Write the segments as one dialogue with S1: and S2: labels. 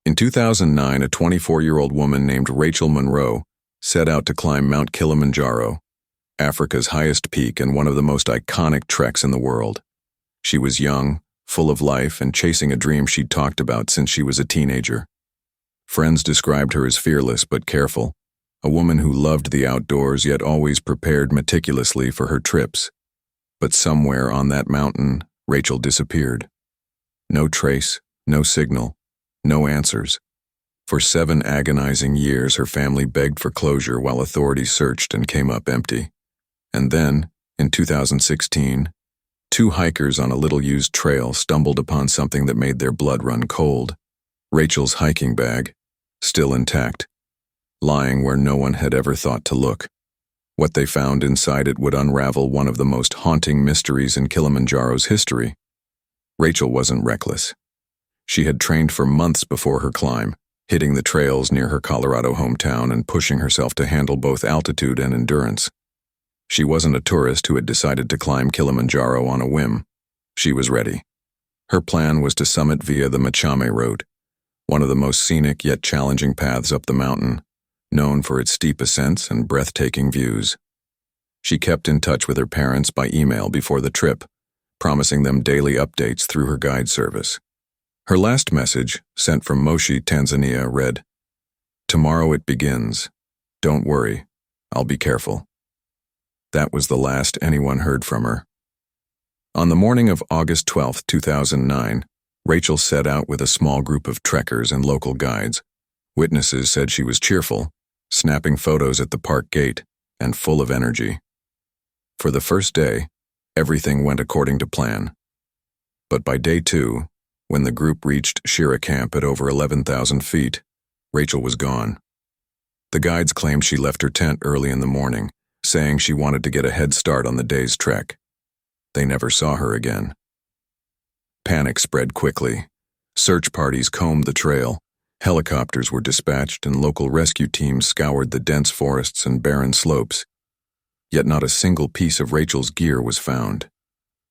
S1: In 2009, a 24-year-old woman named Rachel Monroe set out to climb Mount Kilimanjaro, Africa's highest peak and one of the most iconic treks in the world. She was young, full of life, and chasing a dream she'd talked about since she was a teenager. Friends described her as fearless but careful, a woman who loved the outdoors yet always prepared meticulously for her trips. But somewhere on that mountain, Rachel disappeared. No trace, no signal, no answers. For 7 agonizing years, her family begged for closure while authorities searched and came up empty. And then, in 2016, 2 hikers on a little-used trail stumbled upon something that made their blood run cold. Rachel's hiking bag, still intact, lying where no one had ever thought to look. What they found inside it would unravel one of the most haunting mysteries in Kilimanjaro's history. Rachel wasn't reckless. She had trained for months before her climb, hitting the trails near her Colorado hometown and pushing herself to handle both altitude and endurance. She wasn't a tourist who had decided to climb Kilimanjaro on a whim. She was ready. Her plan was to summit via the Machame Road, one of the most scenic yet challenging paths up the mountain, known for its steep ascents and breathtaking views. She kept in touch with her parents by email before the trip, promising them daily updates through her guide service. Her last message, sent from Moshi, Tanzania, read, "Tomorrow it begins. Don't worry, I'll be careful." That was the last anyone heard from her. On the morning of August 12, 2009, Rachel set out with a small group of trekkers and local guides. Witnesses said she was cheerful, snapping photos at the park gate, and full of energy. For the first day, everything went according to plan. But by day 2, when the group reached Shira Camp at over 11,000 feet, Rachel was gone. The guides claimed she left her tent early in the morning, saying she wanted to get a head start on the day's trek. They never saw her again. Panic spread quickly. Search parties combed the trail, helicopters were dispatched, and local rescue teams scoured the dense forests and barren slopes. Yet not a single piece of Rachel's gear was found.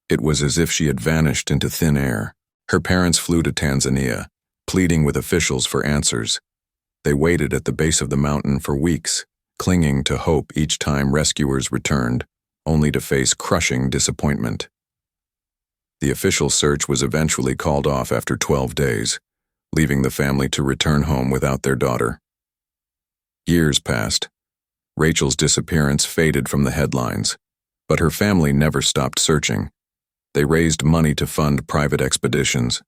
S1: It was as if she had vanished into thin air. Her parents flew to Tanzania, pleading with officials for answers. They waited at the base of the mountain for weeks, clinging to hope each time rescuers returned, only to face crushing disappointment. The official search was eventually called off after 12 days, leaving the family to return home without their daughter. Years passed. Rachel's disappearance faded from the headlines, but her family never stopped searching. They raised money to fund private expeditions,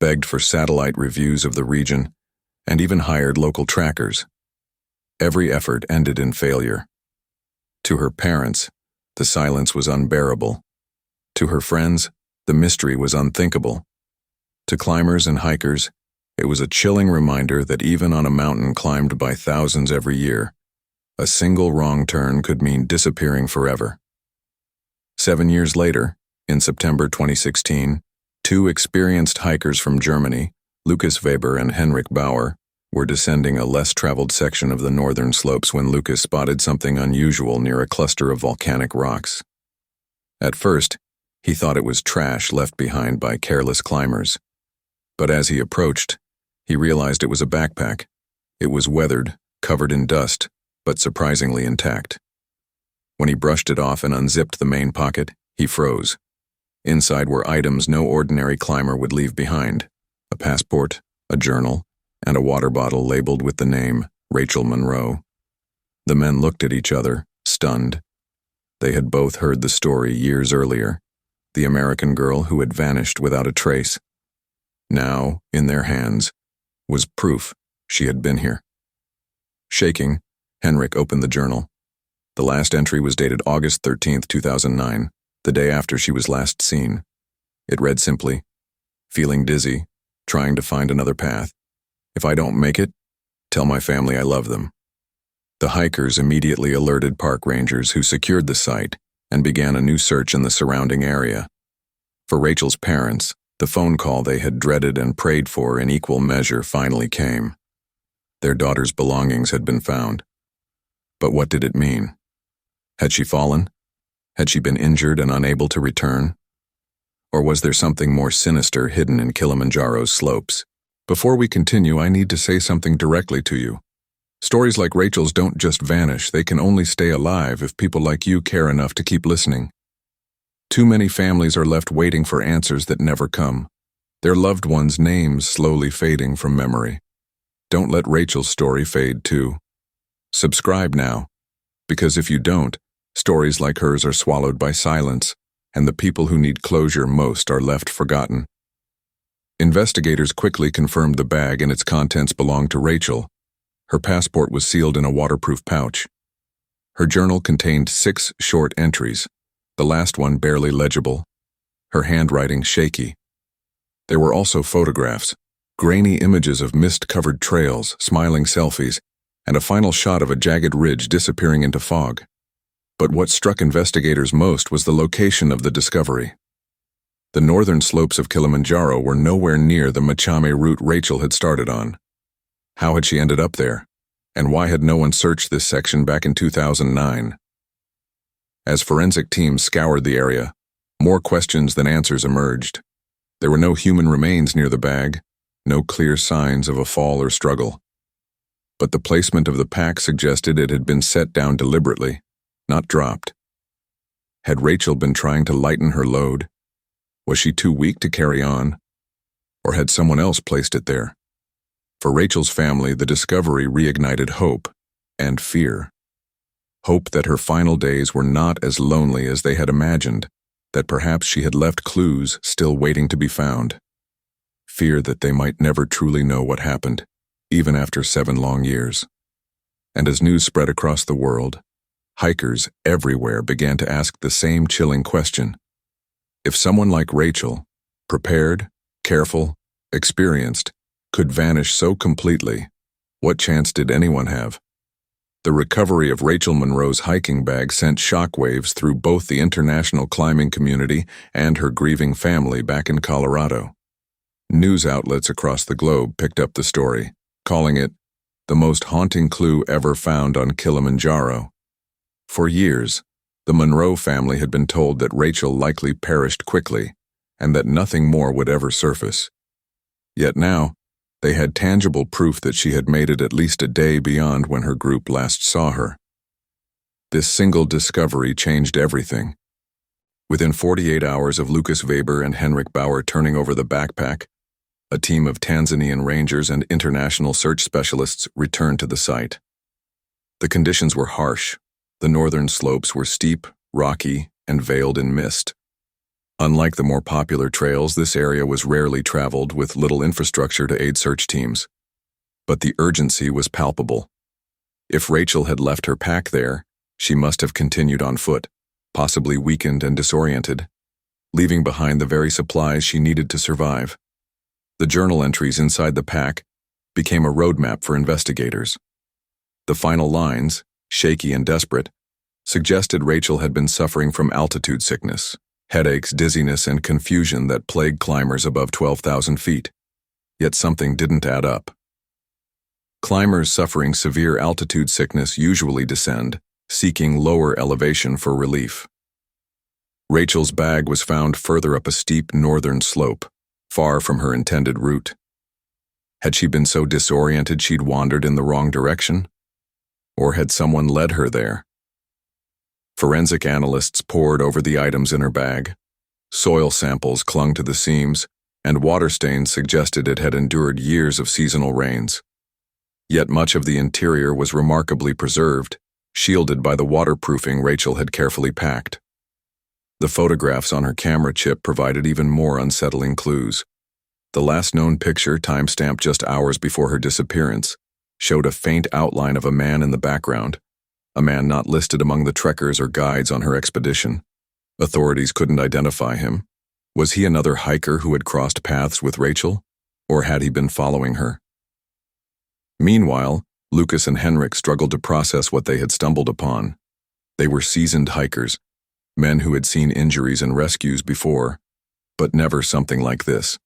S1: begged for satellite reviews of the region, and even hired local trackers. Every effort ended in failure. To her parents, the silence was unbearable. To her friends, the mystery was unthinkable. To climbers and hikers, it was a chilling reminder that even on a mountain climbed by thousands every year, a single wrong turn could mean disappearing forever. 7 years later, in September 2016, 2 experienced hikers from Germany, Lukas Weber and Henrik Bauer, were descending a less-traveled section of the northern slopes when Lukas spotted something unusual near a cluster of volcanic rocks. At first, he thought it was trash left behind by careless climbers. But as he approached, he realized it was a backpack. It was weathered, covered in dust, but surprisingly intact. When he brushed it off and unzipped the main pocket, he froze. Inside were items no ordinary climber would leave behind: a passport, a journal, and a water bottle labeled with the name Rachel Monroe. The men looked at each other, stunned. They had both heard the story years earlier, the American girl who had vanished without a trace. Now, in their hands, was proof she had been here. Shaking, Henrik opened the journal. The last entry was dated August 13, 2009, the day after she was last seen. It read simply, "Feeling dizzy, trying to find another path. If I don't make it, tell my family I love them." The hikers immediately alerted park rangers who secured the site and began a new search in the surrounding area. For Rachel's parents, the phone call they had dreaded and prayed for in equal measure finally came. Their daughter's belongings had been found. But what did it mean? Had she fallen? Had she been injured and unable to return? Or was there something more sinister hidden in Kilimanjaro's slopes? Before we continue, I need to say something directly to you. Stories like Rachel's don't just vanish, they can only stay alive if people like you care enough to keep listening. Too many families are left waiting for answers that never come, their loved ones' names slowly fading from memory. Don't let Rachel's story fade too. Subscribe now, because if you don't, stories like hers are swallowed by silence, and the people who need closure most are left forgotten. Investigators quickly confirmed the bag and its contents belonged to Rachel. Her passport was sealed in a waterproof pouch. Her journal contained 6 short entries, the last one barely legible, her handwriting shaky. There were also photographs, grainy images of mist-covered trails, smiling selfies, and a final shot of a jagged ridge disappearing into fog. But what struck investigators most was the location of the discovery. The northern slopes of Kilimanjaro were nowhere near the Machame route Rachel had started on. How had she ended up there? And why had no one searched this section back in 2009? As forensic teams scoured the area, more questions than answers emerged. There were no human remains near the bag, no clear signs of a fall or struggle. But the placement of the pack suggested it had been set down deliberately, not dropped. Had Rachel been trying to lighten her load? Was she too weak to carry on? Or had someone else placed it there? For Rachel's family, the discovery reignited hope and fear. Hope that her final days were not as lonely as they had imagined, that perhaps she had left clues still waiting to be found. Fear that they might never truly know what happened, even after 7 long years. And as news spread across the world, hikers everywhere began to ask the same chilling question. If someone like Rachel, prepared, careful, experienced, could vanish so completely, what chance did anyone have? The recovery of Rachel Monroe's hiking bag sent shockwaves through both the international climbing community and her grieving family back in Colorado. News outlets across the globe picked up the story, calling it the most haunting clue ever found on Kilimanjaro. For years, the Monroe family had been told that Rachel likely perished quickly and that nothing more would ever surface. Yet now, they had tangible proof that she had made it at least a day beyond when her group last saw her. This single discovery changed everything. Within 48 hours of Lucas Weber and Henrik Bauer turning over the backpack, a team of Tanzanian rangers and international search specialists returned to the site. The conditions were harsh. The northern slopes were steep, rocky, and veiled in mist. Unlike the more popular trails, this area was rarely traveled with little infrastructure to aid search teams. But the urgency was palpable. If Rachel had left her pack there, she must have continued on foot, possibly weakened and disoriented, leaving behind the very supplies she needed to survive. The journal entries inside the pack became a roadmap for investigators. The final lines, shaky and desperate, suggested Rachel had been suffering from altitude sickness, headaches, dizziness, and confusion that plague climbers above 12,000 feet. Yet something didn't add up. Climbers suffering severe altitude sickness usually descend, seeking lower elevation for relief. Rachel's bag was found further up a steep northern slope, far from her intended route. Had she been so disoriented she'd wandered in the wrong direction? Or had someone led her there? Forensic analysts pored over the items in her bag. Soil samples clung to the seams, and water stains suggested it had endured years of seasonal rains. Yet much of the interior was remarkably preserved, shielded by the waterproofing Rachel had carefully packed. The photographs on her camera chip provided even more unsettling clues. The last known picture, timestamped just hours before her disappearance, showed a faint outline of a man in the background, a man not listed among the trekkers or guides on her expedition. Authorities couldn't identify him. Was he another hiker who had crossed paths with Rachel, or had he been following her? Meanwhile, Lucas and Henrik struggled to process what they had stumbled upon. They were seasoned hikers, men who had seen injuries and rescues before, but never something like this.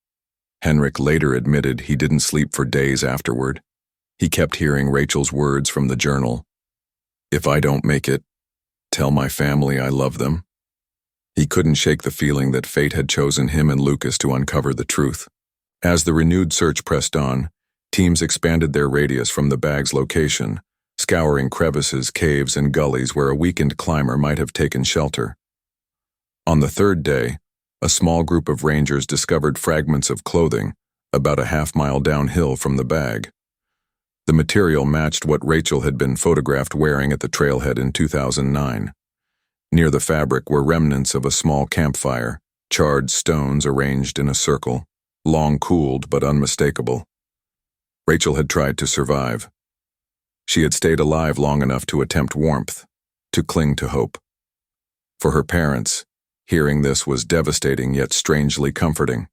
S1: Henrik later admitted he didn't sleep for days afterward. He kept hearing Rachel's words from the journal. "If I don't make it, tell my family I love them." He couldn't shake the feeling that fate had chosen him and Lucas to uncover the truth. As the renewed search pressed on, teams expanded their radius from the bag's location, scouring crevices, caves, and gullies where a weakened climber might have taken shelter. On the third day, a small group of rangers discovered fragments of clothing about a half-mile downhill from the bag. The material matched what Rachel had been photographed wearing at the trailhead in 2009. Near the fabric were remnants of a small campfire, charred stones arranged in a circle, long cooled but unmistakable. Rachel had tried to survive. She had stayed alive long enough to attempt warmth, to cling to hope. For her parents, hearing this was devastating yet strangely comforting.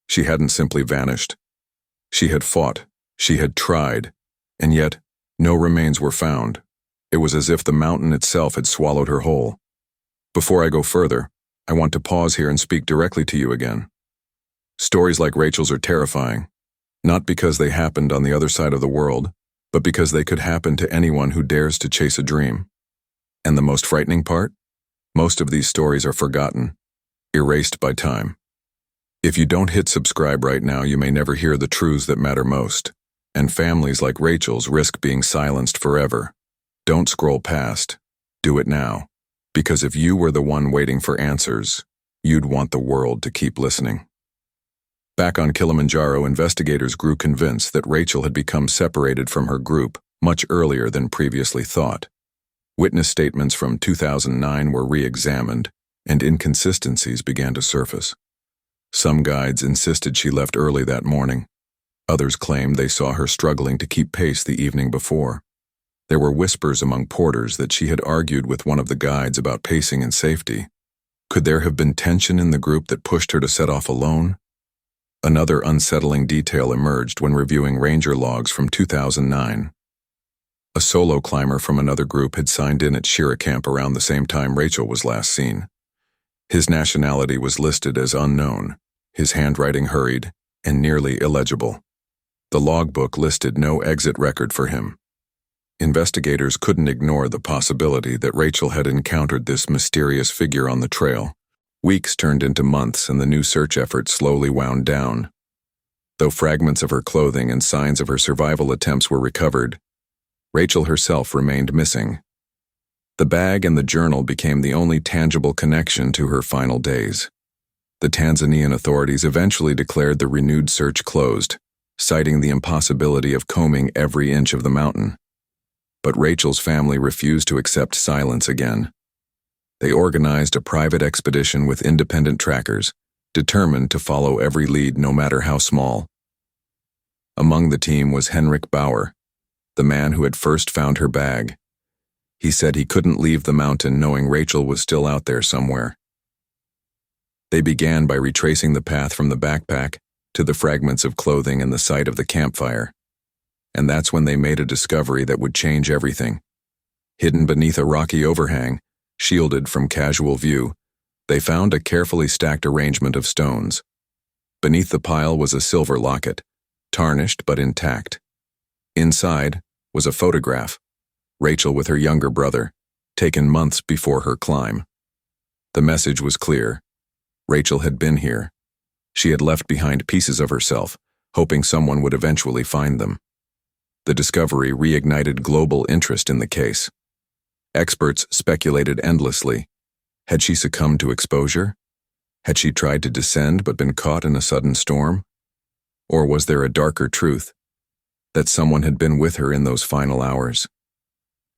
S1: She hadn't simply vanished. She had fought, she had tried, and yet no remains were found. It was as if the mountain itself had swallowed her whole. Before I go further, I want to pause here and speak directly to you again. Stories like Rachel's are terrifying, not because they happened on the other side of the world, but because they could happen to anyone who dares to chase a dream. And the most frightening part? Most of these stories are forgotten, erased by time. If you don't hit subscribe right now, you may never hear the truths that matter most, and families like Rachel's risk being silenced forever. Don't scroll past. Do it now, because if you were the one waiting for answers, you'd want the world to keep listening. Back on Kilimanjaro, investigators grew convinced that Rachel had become separated from her group much earlier than previously thought. Witness statements from 2009 were re-examined, and inconsistencies began to surface. Some guides insisted she left early that morning. Others claimed they saw her struggling to keep pace the evening before. There were whispers among porters that she had argued with one of the guides about pacing and safety. Could there have been tension in the group that pushed her to set off alone? Another unsettling detail emerged when reviewing ranger logs from 2009. A solo climber from another group had signed in at Shira Camp around the same time Rachel was last seen. His nationality was listed as unknown, his handwriting hurried and nearly illegible. The logbook listed no exit record for him. Investigators couldn't ignore the possibility that Rachel had encountered this mysterious figure on the trail. Weeks turned into months and the new search effort slowly wound down. Though fragments of her clothing and signs of her survival attempts were recovered, Rachel herself remained missing. The bag and the journal became the only tangible connection to her final days. The Tanzanian authorities eventually declared the renewed search closed, citing the impossibility of combing every inch of the mountain. But Rachel's family refused to accept silence again. They organized a private expedition with independent trackers, determined to follow every lead no matter how small. Among the team was Henrik Bauer, the man who had first found her bag. He said he couldn't leave the mountain knowing Rachel was still out there somewhere. They began by retracing the path from the backpack to the fragments of clothing and the site of the campfire. And that's when they made a discovery that would change everything. Hidden beneath a rocky overhang, shielded from casual view, they found a carefully stacked arrangement of stones. Beneath the pile was a silver locket, tarnished but intact. Inside was a photograph, Rachel with her younger brother, taken months before her climb. The message was clear. Rachel had been here. She had left behind pieces of herself, hoping someone would eventually find them. The discovery reignited global interest in the case. Experts speculated endlessly. Had she succumbed to exposure? Had she tried to descend but been caught in a sudden storm? Or was there a darker truth? That someone had been with her in those final hours?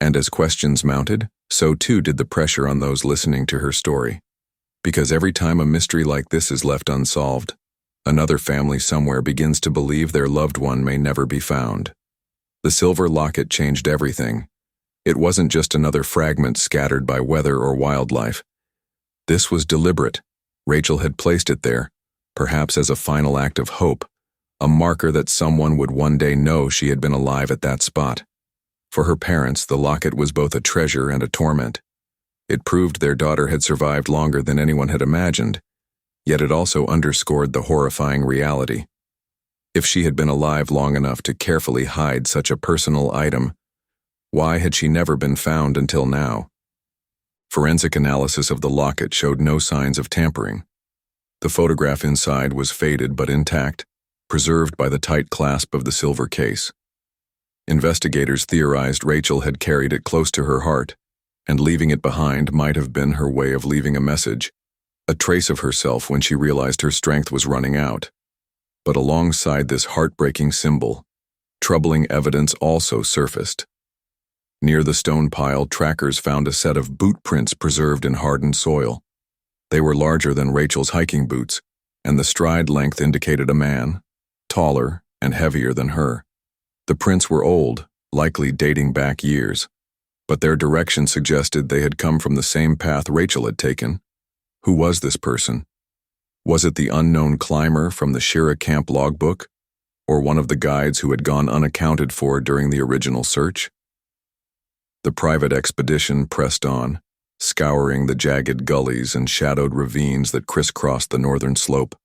S1: And as questions mounted, so too did the pressure on those listening to her story. Because every time a mystery like this is left unsolved, another family somewhere begins to believe their loved one may never be found. The silver locket changed everything. It wasn't just another fragment scattered by weather or wildlife. This was deliberate. Rachel had placed it there, perhaps as a final act of hope, a marker that someone would one day know she had been alive at that spot. For her parents, the locket was both a treasure and a torment. It proved their daughter had survived longer than anyone had imagined, yet it also underscored the horrifying reality. If she had been alive long enough to carefully hide such a personal item, why had she never been found until now? Forensic analysis of the locket showed no signs of tampering. The photograph inside was faded but intact, preserved by the tight clasp of the silver case. Investigators theorized Rachel had carried it close to her heart, and leaving it behind might have been her way of leaving a message, a trace of herself when she realized her strength was running out. But alongside this heartbreaking symbol, troubling evidence also surfaced. Near the stone pile, trackers found a set of boot prints preserved in hardened soil. They were larger than Rachel's hiking boots, and the stride length indicated a man, taller and heavier than her. The prints were old, likely dating back years, but their direction suggested they had come from the same path Rachel had taken. Who was this person? Was it the unknown climber from the Shira camp logbook, or one of the guides who had gone unaccounted for during the original search? The private expedition pressed on, scouring the jagged gullies and shadowed ravines that crisscrossed the northern slope.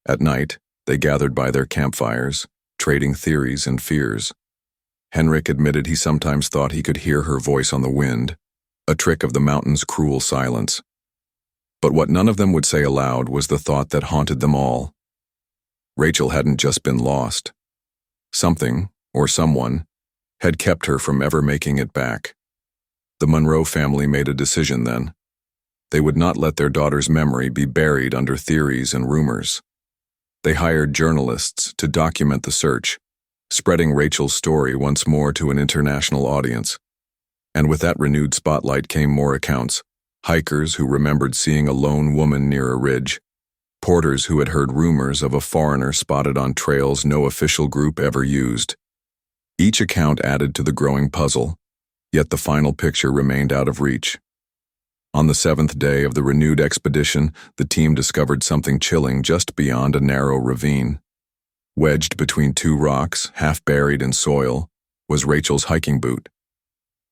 S1: At night, they gathered by their campfires, trading theories and fears. Henrik admitted he sometimes thought he could hear her voice on the wind, a trick of the mountain's cruel silence. But what none of them would say aloud was the thought that haunted them all. Rachel hadn't just been lost. Something, or someone, had kept her from ever making it back. The Monroe family made a decision then. They would not let their daughter's memory be buried under theories and rumors. They hired journalists to document the search, spreading Rachel's story once more to an international audience. And with that renewed spotlight came more accounts: hikers who remembered seeing a lone woman near a ridge, porters who had heard rumors of a foreigner spotted on trails no official group ever used. Each account added to the growing puzzle, yet the final picture remained out of reach. On the 7th day of the renewed expedition, the team discovered something chilling just beyond a narrow ravine. Wedged between two rocks, half buried in soil, was Rachel's hiking boot.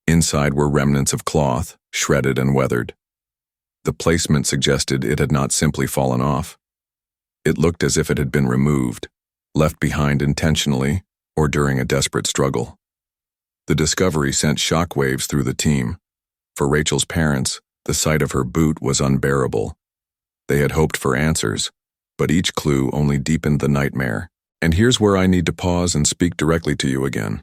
S1: Inside were remnants of cloth, shredded and weathered. The placement suggested it had not simply fallen off. It looked as if it had been removed, left behind intentionally or during a desperate struggle. The discovery sent shockwaves through the team. For Rachel's parents, the sight of her boot was unbearable. They had hoped for answers, but each clue only deepened the nightmare. And here's where I need to pause and speak directly to you again.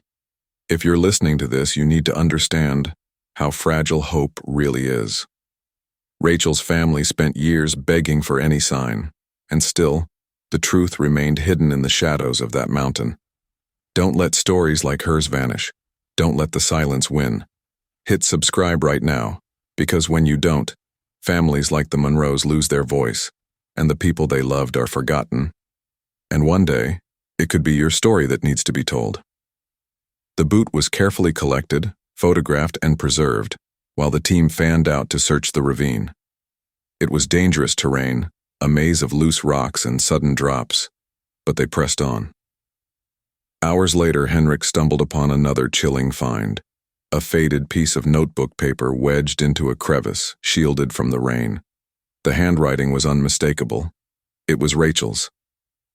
S1: If you're listening to this, you need to understand how fragile hope really is. Rachel's family spent years begging for any sign, and still, the truth remained hidden in the shadows of that mountain. Don't let stories like hers vanish. Don't let the silence win. Hit subscribe right now, because when you don't, families like the Monroes lose their voice, and the people they loved are forgotten. And one day, it could be your story that needs to be told. The boot was carefully collected, photographed, and preserved, while the team fanned out to search the ravine. It was dangerous terrain, a maze of loose rocks and sudden drops, but they pressed on. Hours later, Henrik stumbled upon another chilling find, a faded piece of notebook paper wedged into a crevice, shielded from the rain. The handwriting was unmistakable. It was Rachel's.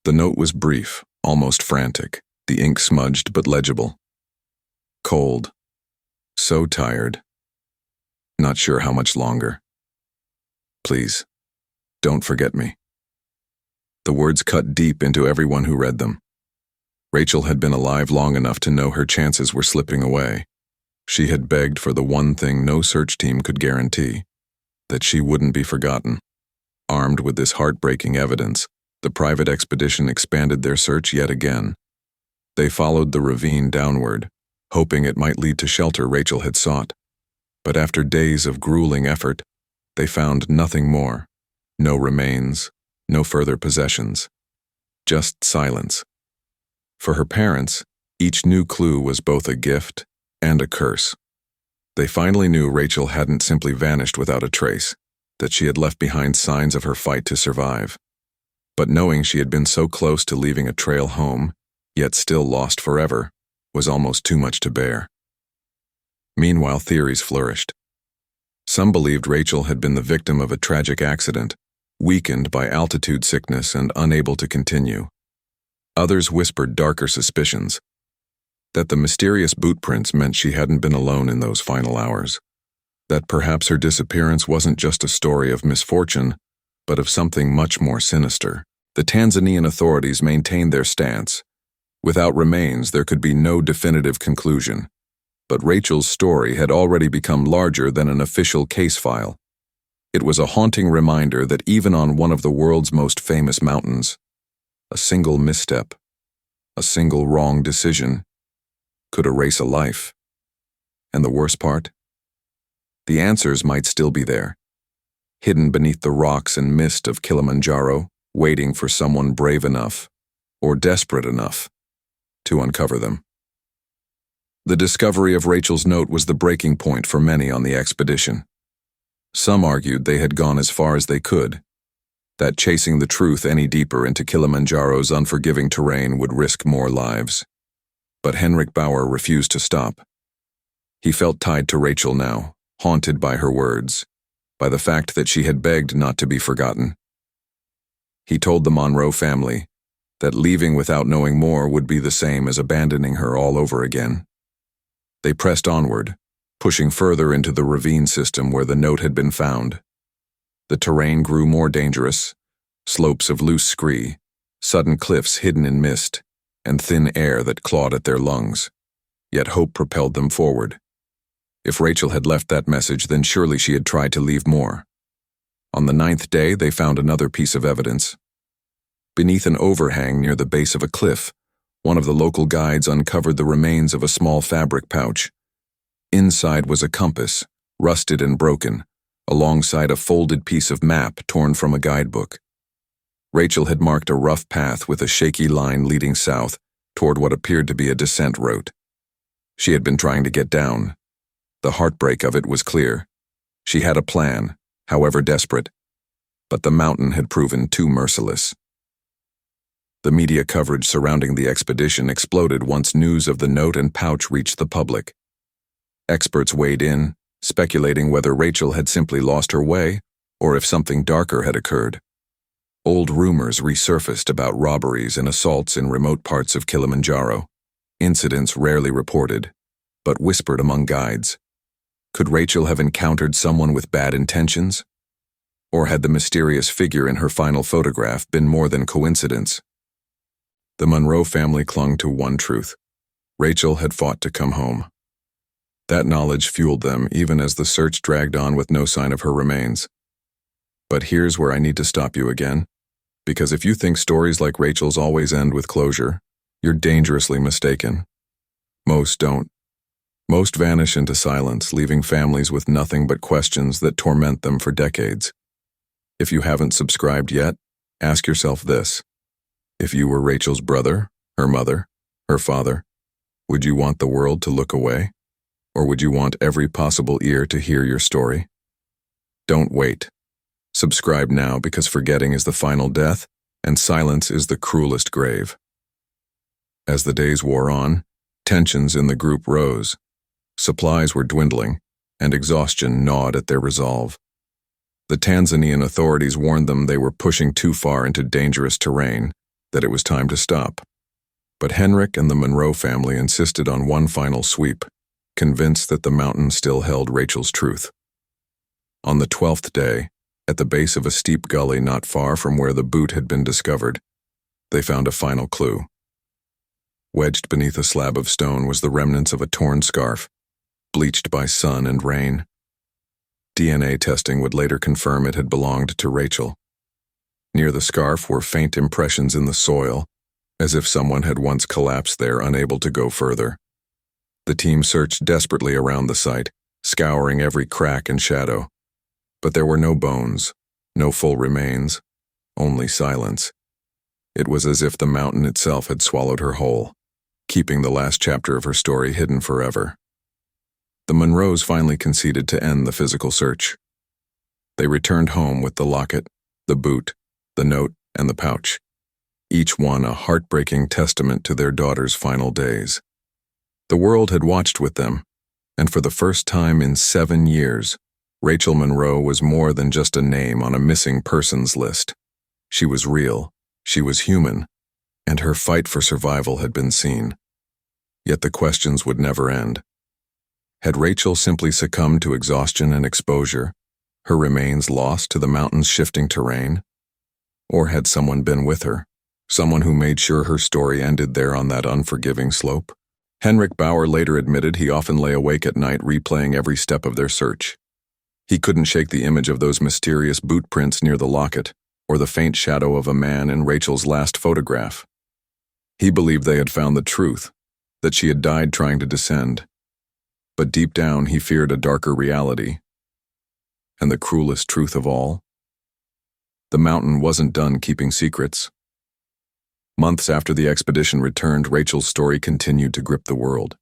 S1: The note was brief, almost frantic, the ink smudged but legible. Cold. So tired. Not sure how much longer. Please, don't forget me. The words cut deep into everyone who read them. Rachel had been alive long enough to know her chances were slipping away. She had begged for the one thing no search team could guarantee, that she wouldn't be forgotten. Armed with this heartbreaking evidence, the private expedition expanded their search yet again. They followed the ravine downward, hoping it might lead to shelter Rachel had sought. But after days of grueling effort, they found nothing more. No remains, no further possessions. Just silence. For her parents, each new clue was both a gift and a curse. They finally knew Rachel hadn't simply vanished without a trace, that she had left behind signs of her fight to survive. But knowing she had been so close to leaving a trail home, yet still lost forever, was almost too much to bear. Meanwhile, theories flourished. Some believed Rachel had been the victim of a tragic accident, weakened by altitude sickness and unable to continue. Others whispered darker suspicions, that the mysterious boot prints meant she hadn't been alone in those final hours, that perhaps her disappearance wasn't just a story of misfortune, but of something much more sinister. The Tanzanian authorities maintained their stance. Without remains, there could be no definitive conclusion. But Rachel's story had already become larger than an official case file. It was a haunting reminder that even on one of the world's most famous mountains, a single misstep, a single wrong decision, could erase a life. And the worst part? The answers might still be there, hidden beneath the rocks and mist of Kilimanjaro, waiting for someone brave enough, or desperate enough, to uncover them. The discovery of Rachel's note was the breaking point for many on the expedition. Some argued they had gone as far as they could, that chasing the truth any deeper into Kilimanjaro's unforgiving terrain would risk more lives. But Henrik Bauer refused to stop. He felt tied to Rachel now, haunted by her words, by the fact that she had begged not to be forgotten. He told the Monroe family that leaving without knowing more would be the same as abandoning her all over again. They pressed onward, pushing further into the ravine system where the note had been found. The terrain grew more dangerous, slopes of loose scree, sudden cliffs hidden in mist, and thin air that clawed at their lungs. Yet hope propelled them forward. If Rachel had left that message, then surely she had tried to leave more. On the 9th day, they found another piece of evidence. Beneath an overhang near the base of a cliff, one of the local guides uncovered the remains of a small fabric pouch. Inside was a compass, rusted and broken, alongside a folded piece of map torn from a guidebook. Rachel had marked a rough path with a shaky line leading south toward what appeared to be a descent route. She had been trying to get down. The heartbreak of it was clear. She had a plan, however desperate, but the mountain had proven too merciless. The media coverage surrounding the expedition exploded once news of the note and pouch reached the public. Experts weighed in, speculating whether Rachel had simply lost her way or if something darker had occurred. Old rumors resurfaced about robberies and assaults in remote parts of Kilimanjaro, incidents rarely reported, but whispered among guides. Could Rachel have encountered someone with bad intentions? Or had the mysterious figure in her final photograph been more than coincidence? The Monroe family clung to one truth. Rachel had fought to come home. That knowledge fueled them even as the search dragged on with no sign of her remains. But here's where I need to stop you again, because if you think stories like Rachel's always end with closure, you're dangerously mistaken. Most don't. Most vanish into silence, leaving families with nothing but questions that torment them for decades. If you haven't subscribed yet, ask yourself this. If you were Rachel's brother, her mother, her father, would you want the world to look away? Or would you want every possible ear to hear your story? Don't wait. Subscribe now, because forgetting is the final death, and silence is the cruelest grave. As the days wore on, tensions in the group rose. Supplies were dwindling, and exhaustion gnawed at their resolve. The Tanzanian authorities warned them they were pushing too far into dangerous terrain, that it was time to stop. But Henrik and the Monroe family insisted on one final sweep, convinced that the mountain still held Rachel's truth. On the 12th day, at the base of a steep gully not far from where the boot had been discovered, they found a final clue. Wedged beneath a slab of stone was the remnants of a torn scarf, bleached by sun and rain. DNA testing would later confirm it had belonged to Rachel. Near the scarf were faint impressions in the soil, as if someone had once collapsed there, unable to go further. The team searched desperately around the site, scouring every crack and shadow. But there were no bones, no full remains, only silence. It was as if the mountain itself had swallowed her whole, keeping the last chapter of her story hidden forever. The Monroes finally conceded to end the physical search. They returned home with the locket, the boot, the note, and the pouch, each one a heartbreaking testament to their daughter's final days. The world had watched with them, and for the first time in 7 years, Rachel Monroe was more than just a name on a missing persons list. She was real, she was human, and her fight for survival had been seen. Yet the questions would never end. Had Rachel simply succumbed to exhaustion and exposure, her remains lost to the mountain's shifting terrain? Or had someone been with her? Someone who made sure her story ended there on that unforgiving slope? Henrik Bauer later admitted he often lay awake at night replaying every step of their search. He couldn't shake the image of those mysterious boot prints near the locket, or the faint shadow of a man in Rachel's last photograph. He believed they had found the truth, that she had died trying to descend. But deep down he feared a darker reality. And the cruelest truth of all? The mountain wasn't done keeping secrets. Months after the expedition returned, Rachel's story continued to grip the world.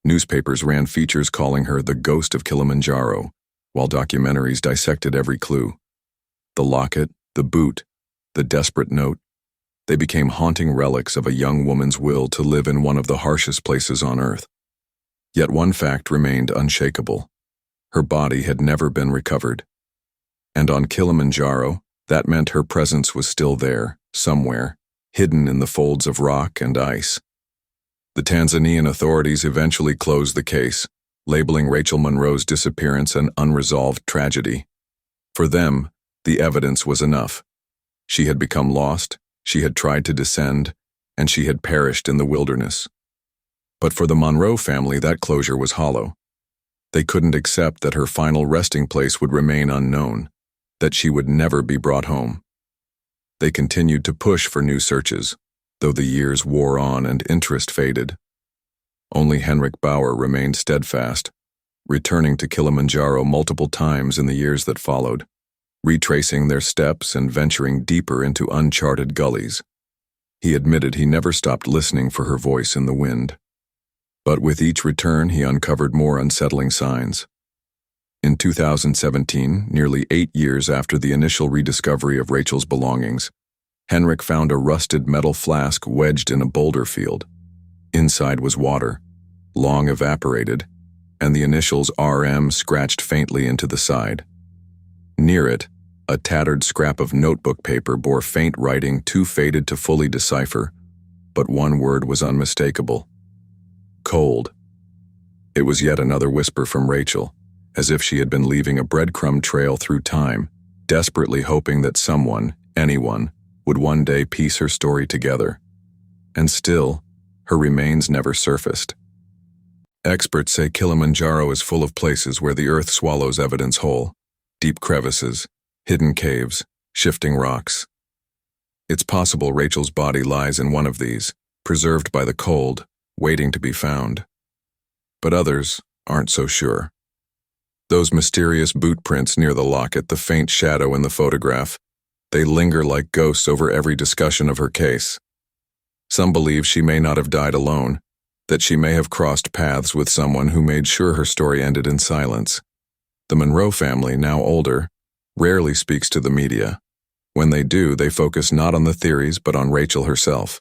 S1: Newspapers ran features calling her the ghost of Kilimanjaro, while documentaries dissected every clue. The locket, the boot, the desperate note, they became haunting relics of a young woman's will to live in one of the harshest places on Earth. Yet one fact remained unshakable. Her body had never been recovered. And on Kilimanjaro, that meant her presence was still there, somewhere, hidden in the folds of rock and ice. The Tanzanian authorities eventually closed the case, labeling Rachel Monroe's disappearance an unresolved tragedy. For them, the evidence was enough. She had become lost, she had tried to descend, and she had perished in the wilderness. But for the Monroe family, that closure was hollow. They couldn't accept that her final resting place would remain unknown, that she would never be brought home. They continued to push for new searches, though the years wore on and interest faded. Only Henrik Bauer remained steadfast, returning to Kilimanjaro multiple times in the years that followed, retracing their steps and venturing deeper into uncharted gullies. He admitted he never stopped listening for her voice in the wind. But with each return, he uncovered more unsettling signs. In 2017, nearly 8 years after the initial rediscovery of Rachel's belongings, Henrik found a rusted metal flask wedged in a boulder field. Inside was water, long evaporated, and the initials RM scratched faintly into the side. Near it, a tattered scrap of notebook paper bore faint writing too faded to fully decipher, but one word was unmistakable: cold. It was yet another whisper from Rachel, as if she had been leaving a breadcrumb trail through time, desperately hoping that someone, anyone, would one day piece her story together. And still, her remains never surfaced. Experts say Kilimanjaro is full of places where the earth swallows evidence whole: deep crevices, hidden caves, shifting rocks. It's possible Rachel's body lies in one of these, preserved by the cold, waiting to be found. But others aren't so sure. Those mysterious boot prints near the locket, the faint shadow in the photograph, they linger like ghosts over every discussion of her case. Some believe she may not have died alone, that she may have crossed paths with someone who made sure her story ended in silence. The Monroe family, now older, rarely speaks to the media. When they do, they focus not on the theories but on Rachel herself,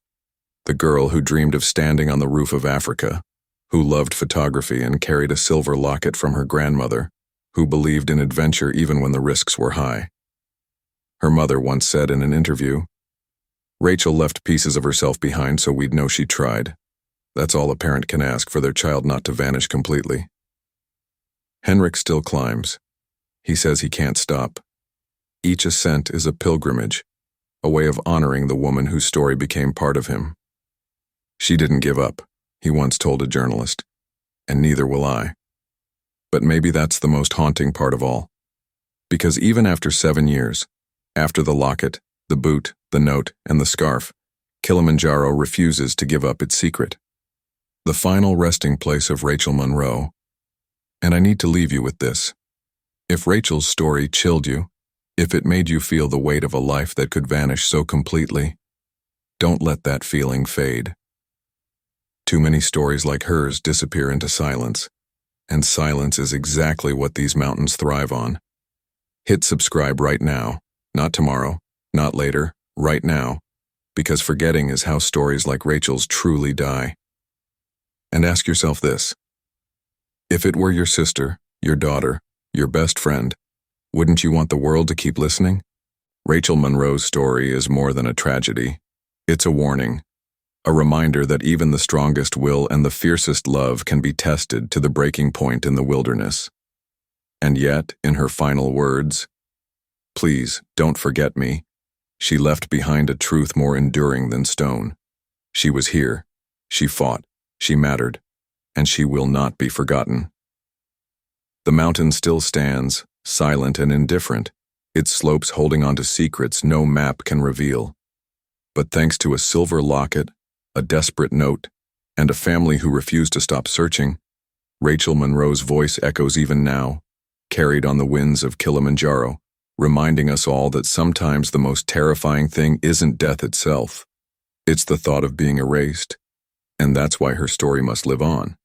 S1: the girl who dreamed of standing on the roof of Africa, who loved photography and carried a silver locket from her grandmother, who believed in adventure even when the risks were high. Her mother once said in an interview, "Rachel left pieces of herself behind so we'd know she tried. That's all a parent can ask, for their child not to vanish completely." Henrik still climbs. He says he can't stop. Each ascent is a pilgrimage, a way of honoring the woman whose story became part of him. "She didn't give up," he once told a journalist, "and neither will I." But maybe that's the most haunting part of all. Because even after 7 years, after the locket, the boot, the note, and the scarf, Kilimanjaro refuses to give up its secret. The final resting place of Rachel Monroe. And I need to leave you with this. If Rachel's story chilled you, if it made you feel the weight of a life that could vanish so completely, don't let that feeling fade. Too many stories like hers disappear into silence, and silence is exactly what these mountains thrive on. Hit subscribe right now, not tomorrow, not later, right now, because forgetting is how stories like Rachel's truly die. And ask yourself this: if it were your sister, your daughter, your best friend, wouldn't you want the world to keep listening? Rachel Monroe's story is more than a tragedy. It's a warning, a reminder that even the strongest will and the fiercest love can be tested to the breaking point in the wilderness. And yet, in her final words, "Please, don't forget me," She left behind a truth more enduring than stone. She was here. She fought. She mattered. And she will not be forgotten. The mountain still stands, silent and indifferent, its slopes holding on to secrets no map can reveal. But thanks to a silver locket, a desperate note, and a family who refused to stop searching, Rachel Monroe's voice echoes even now, carried on the winds of Kilimanjaro, reminding us all that sometimes the most terrifying thing isn't death itself. It's the thought of being erased, and that's why her story must live on.